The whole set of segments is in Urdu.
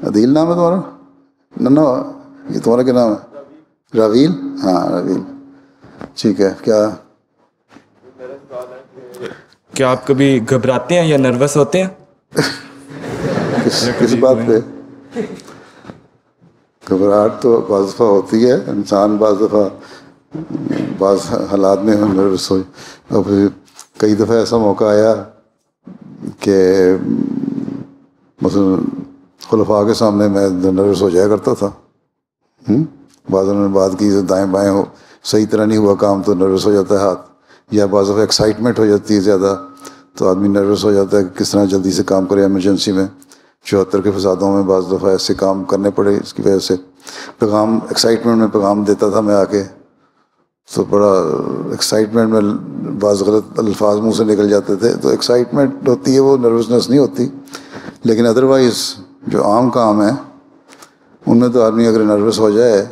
عدیل نام ہے تمہارا؟ نہ یہ تمہارا کیا نام ہے؟ راویل. ہاں راویل, ٹھیک ہے. کیا آپ کبھی گھبراتے ہیں یا نروس ہوتے ہیں؟ کس بات پہ؟ گھبراہٹ تو بعض دفعہ ہوتی ہے, انسان بعض دفعہ بعض حالات میں نروس ہو. اور پھر کئی دفعہ ایسا موقع آیا کہ مثلا خلفاء کے سامنے میں نروس ہو جایا کرتا تھا. بعض انہوں نے بات کی دائیں بائیں ہو, صحیح طرح نہیں ہوا کام تو نروس ہو جاتا ہے ہاتھ, یا بعض دفعہ ایکسائٹمنٹ ہو جاتی ہے زیادہ تو آدمی نروس ہو جاتا ہے کہ کس طرح جلدی سے کام کرے. ایمرجنسی میں 74 کے فسادوں میں بعض دفعہ ایسے کام کرنے پڑے, اس کی وجہ سے پیغام ایکسائٹمنٹ میں پیغام دیتا تھا میں آ کے, تو بڑا ایکسائٹمنٹ میں بعض غلط الفاظ منہ سے نکل جاتے تھے. تو ایکسائٹمنٹ ہوتی ہے وہ, نروسنس نہیں ہوتی. لیکن ادروائز جو عام کام ہے ان میں تو آدمی اگر نروس ہو جائے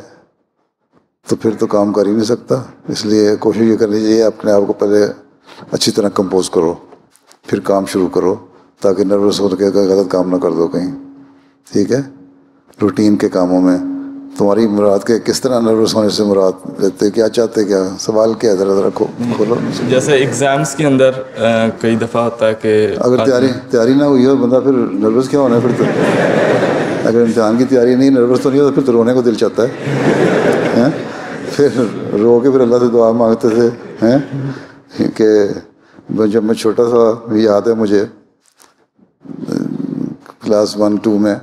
تو پھر تو کام کر ہی نہیں سکتا. اس لیے کوشش یہ کرنی چاہیے اپنے آپ کو پہلے اچھی طرح کمپوز کرو, پھر کام شروع کرو, تاکہ نروس ہو کے غلط کام نہ کر دو کہیں. ٹھیک ہے. روٹین کے کاموں میں تمہاری مراد کے کس طرح نروس ہونے سے مراد لیتے, کیا چاہتے, کیا سوال کیا, ذرا کھولو. جیسے ایگزامس کے اندر کئی دفعہ ہوتا ہے کہ اگر تیاری نہ ہوئی ہو بندہ پھر نروس کیا ہونا ہے پھر تو. اگر امتحان کی تیاری نہیں, نروس تو نہیں ہوتا, پھر تو رونے کو دل چاہتا ہے. پھر رو کے پھر اللہ سے دعا مانگتے تھے کہ جب میں چھوٹا تھا, یاد ہے مجھے کلاس 1-2 میں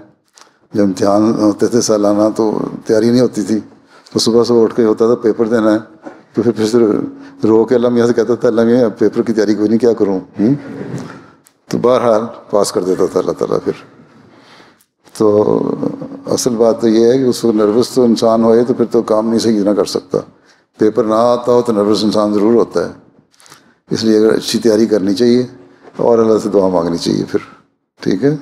جب امتحان ہوتے تھے سالانہ تو تیاری نہیں ہوتی تھی, تو صبح اٹھ کے ہوتا تھا پیپر دینا ہے, تو پھر سے رو کے اللہ میاں سے کہتا تھا اللہ میاں پیپر کی تیاری کوئی نہیں, کیا کروں. تو بہرحال پاس کر دیتا تھا اللہ تعالیٰ. پھر تو اصل بات تو یہ ہے کہ اس کو نروس تو انسان ہوئے تو پھر تو کام نہیں صحیح نہ کر سکتا. پیپر نہ آتا ہو تو نروس انسان ضرور ہوتا ہے. اس لیے اگر اچھی تیاری کرنی چاہیے اور اللہ سے دعا مانگنی چاہیے پھر. ٹھیک ہے.